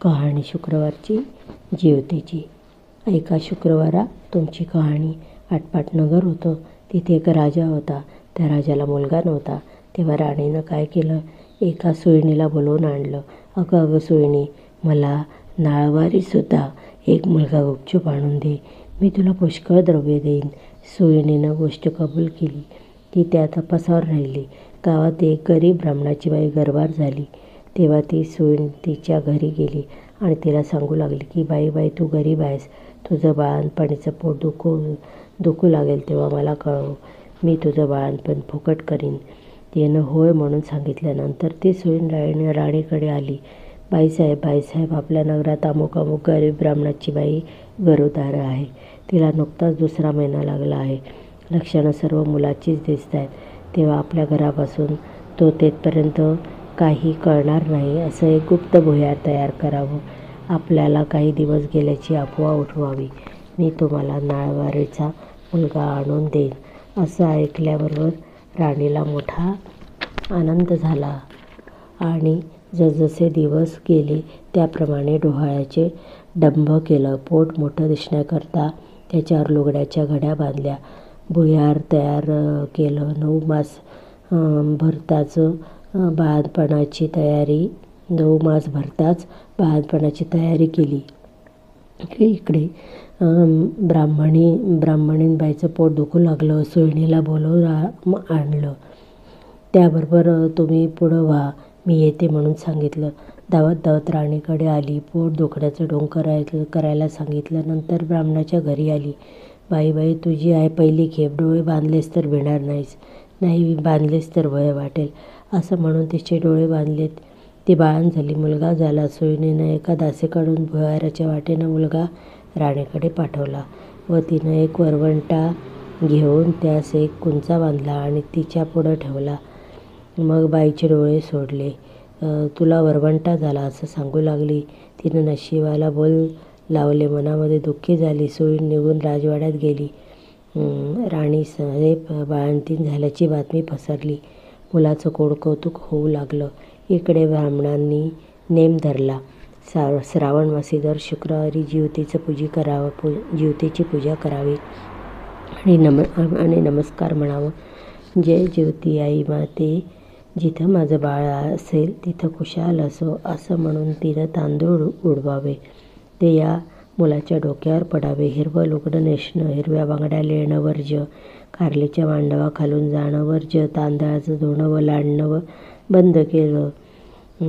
कहाणी शुक्रवारची जीवतेची. एका शुक्रवारा तुमची कहाणी. आटपाट नगर होतं. तिथे एक राजा होता. त्या राजाला मुलगा नव्हता. तेव्हा राणीनं काय केलं, एका सुईणीला बोलवून आणलं. अगं अगं सुईणी, मला नाळवारीसुद्धा एक मुलगा गुपचूप आणून दे, मी तुला पुष्कळ द्रव्य देईन. सुईणीनं गोष्ट कबूल केली. ती त्या तपासावर राहिली. गावात एक गरीब ब्राह्मणाची बाई गरबार झाली. तेव्हा ती सून तिच्या घरी गेली आणि तिला सांगू लागली की बाई तू गरीब आहेस, तुझं बाळंतपणीचं पोट दुखू लागेल तेव्हा मला कळव, मी तुझं बाळंतपण फुकट करीन. तिनं होय म्हणून सांगितल्यानंतर ती सून राणीकडे आली. बाईसाहेब, आपल्या नगरात अमुक गरीब ब्राह्मणाची बाई गरोदर आहे. तिला नुकताच 2रा महिना लागला आहे. लक्षणं सर्व मुलाचीच दिसत आहेत. तेव्हा आपल्या घरापासून तो तेथपर्यंत काही कळणार नाही असं एक गुप्त भुयार तयार करावं. आपल्याला काही दिवस गेल्याची अफवा उठवावी. मी तुम्हाला नाळवारीचा मुलगा आणून देईन. असं ऐकल्याबरोबर राणीला मोठा आनंद झाला आणि जसजसे दिवस गेले त्याप्रमाणे डोहाळ्याचे डंभ केलं. पोट मोठं दिसण्याकरता त्याच्यावर लुगड्याच्या घड्या बांधल्या. भुयार तयार केलं. 9 मास भरताच बाळंतपणाची तयारी केली. इकडे ब्राह्मणीबाईचं पोट दुखू लागलं. सुईणीला बोलवून आणलं. त्याबरोबर तुम्ही पुढं व्हा, मी येते म्हणून सांगितलं. धावत राणीकडे आली. पोट दुखण्याचं ढोंग करायला सांगितलं. नंतर ब्राह्मणाच्या घरी आली. बाई तुझी आहे पहिली खेप, डोळे बांधलेस तर भिणार नाहीस, नाही बांधलेस तर भय वाटेल, असं म्हणून तिचे डोळे बांधलेत. ती बाळंत झाली. मुलगा झाला. सुईणीनं एका दासीकडून भुयाराच्या वाटेनं मुलगा राणीकडे पाठवला व तिनं एक वरवंटा घेऊन त्यास एक कुंचा बांधला आणि तिच्या पुढं ठेवला. मग बाईचे डोळे सोडले. तुला वरवंटा झाला असं सांगू लागली. तिनं नशिबाला बोल लावले. मनामध्ये दुःखी झाली. सुईण निघून राजवाड्यात गेली. राणीसाहेब बाळंतीण झाल्याची बातमी पसरली. मुलाचं कौतुक होऊ लागलं. इकडे ब्राह्मणांनी नेम धरला. श्रावण मासी दर शुक्रवारी जीवतेची पूजा करावी आणि नमस्कार म्हणावं. जय जीवती आई माते, जिथं माझं बाळ असेल तिथं खुशाल असो, असं म्हणून तिनं तांदूळ उडवावे. ते या मुलाच्या डोक्यावर पडावे. हिरवं लुगडं नेसणं, हिरव्या बांगड्या लेणं वर्ज्य, कारलीच्या मांडवाखालून जाणं वर्ज्य, तांदळाचं धुणं व लाडणं बंद केलं.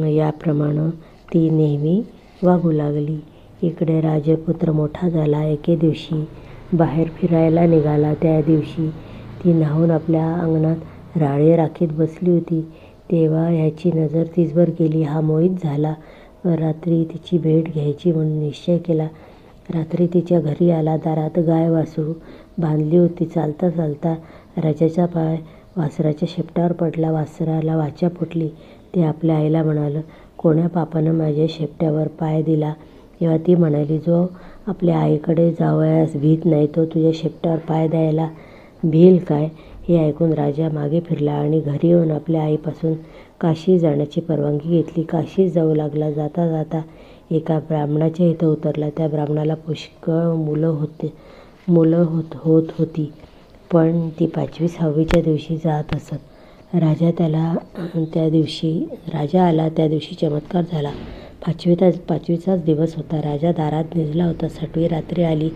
याप्रमाणे ती नेहमी वागू लागली. इकडे राजपुत्र मोठा झाला. एके दिवशी बाहेर फिरायला निघाला. त्या दिवशी ती न्हाऊन आपल्या अंगणात राळे राखीत बसली होती. तेव्हा ह्याची नजर तिचवर गेली. हा मोहित झाला. रात्री तिची भेट घ्यायची म्हणून निश्चय केला. रात्री तिच्या घरी आला. दारात गाय वासरू बांधली होती. चालता चालता राजाचा पाय वासराच्या शेपटावर पडला. वासराला वाचा फुटली. ते आपल्या आईला म्हणालं, कोण्या पापानं माझ्या शेपट्यावर पाय दिला. तेव्हा ती म्हणाली, जो आपल्या आईकडे जावयास भीत नाही तो तुझ्या शेपट्यावर पाय द्यायला भिल काय. हे ऐकून राजा मागे फिरला आणि घरी येऊन आपल्या आईपासून काशी जाण्याची परवानगी घेतली. काशीत जाऊ लागला. जाता जाता एका ब्राह्मणाच्या इथं उतरला. त्या ब्राह्मणाला पुष्कळ मुलं होत होती, पण ती 5वी-6वीच्या दिवशी जात असत. राजा आला त्या दिवशी चमत्कार झाला. 5वीचाच दिवस होता. राजा दारात निजला होता. 6वी रात्री आली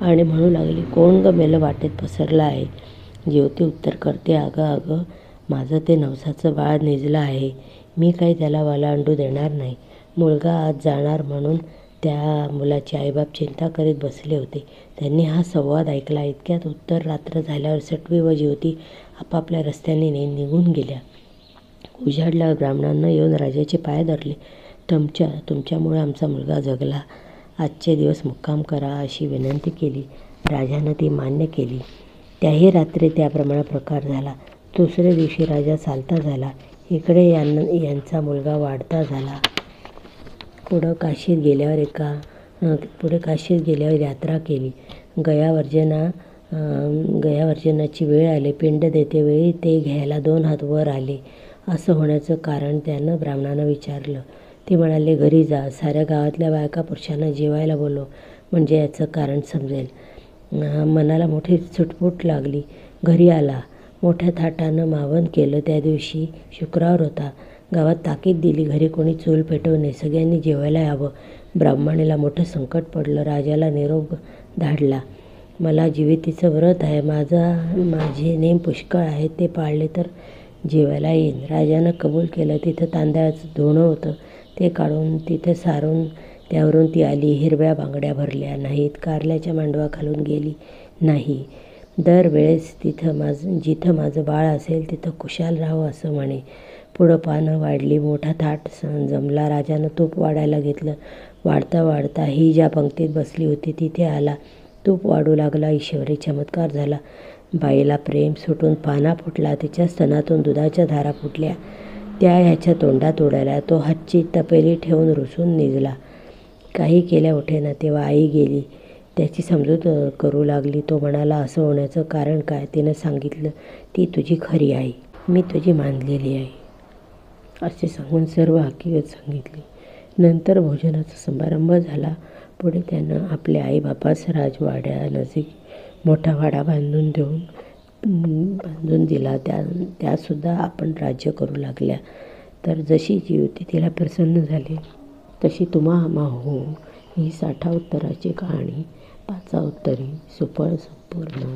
आणि म्हणू लागली, कोण ग मेलं वाटेत पसरलं आहे. जीवती उत्तर करते, अगं माझं ते नवसाचं बाळ निजलं आहे. मी काही त्याला वालांडू देणार नाही. मुलगा आज जाणार म्हणून त्या मुलाचे आईबाप चिंता करीत बसले होते. त्यांनी हा संवाद ऐकला. इतक्यात उत्तर रात्र झाल्यावर सटवी व जीवती आपापल्या रस्त्याने निघून गेल्या. उजाडल्यावर ब्राह्मणांना येऊन राजाचे पाय धरले. तुमच्यामुळे आमचा मुलगा जगला. आजचे दिवस मुक्काम करा अशी विनंती केली. राजानं ती मान्य केली. त्याही रात्री त्याप्रमाणे प्रकार झाला. 2ऱ्या दिवशी राजा चालता झाला. इकडे यांचा मुलगा वाढता झाला. पुढे काशीत गेल्यावर यात्रा केली. गयावर्जनाची वेळ आली. पिंड देतेवेळी ते घ्यायला 2 हात वर आले. असं होण्याचं कारण त्यानं ब्राह्मणानं विचारलं. ते म्हणाले, घरी जा, साऱ्या गावातल्या बायका पुरुषांना जेवायला बोलव, म्हणजे याचं कारण समजेल. मनाला मोठी चुटपुट लागली. घरी आला. मोठ्या थाटानं मावन केलं. त्या दिवशी शुक्रवार होता. गावात ताकीद दिली, घरी कोणी चूल पेटवू नये, सगळ्यांनी जेवायला यावं. ब्राह्मणीला मोठं संकट पडलं. राजाला निरोप धाडला. मला जिवितीचं व्रत आहे, माझे नेम पुष्कळ आहेत, ते पाळले तर जेवायला येईन. राजानं कबूल केलं. तिथं तांदळाचं धोणं होतं, ते काढून तिथं सारून त्यावरून ती आली. हिरव्या बांगड्या भरल्या नाहीत, कारल्याच्या मांडवाखालून गेली नाही. दरवेळेस जिथं माझं बाळ असेल तिथं खुशाल राहावं असं म्हणे. पुढं पानं वाढली. मोठा थाट जमला. राजानं तूप वाढायला घेतलं. वाढता वाढता ही ज्या पंक्तीत बसली होती तिथे आला. तूप वाढू लागला. ईश्वरी चमत्कार झाला. बाईला प्रेम सुटून पाना फुटला. तिच्या स्तनातून दुधाच्या धारा फुटल्या. त्या ह्याच्या तोंडात उडाल्या. तो हातची तपेली ठेवून रुसून निजला. काही केल्या उठेना. तेव्हा आई गेली. त्याची समजूत करू लागली. तो म्हणाला, असं होण्याचं कारण काय? तिनं सांगितलं, ती तुझी खरी आई, मी तुझी मानलेली आई, असे सांगून सर्व हकीकत सांगितली. नंतर भोजनाचा समारंभ झाला. पुढे त्यानं आपल्या आईबापास राजवाड्यानजीक मोठा वाडा बांधून दिला. त्यासुद्धा आपण राज्य करू लागल्या. तर जशी जीवती तिला प्रसन्न झाली, तशी तुम्हा होऊन ही 60 उत्तराची कहाणी 5 उत्तरी सुफळ संपूर्ण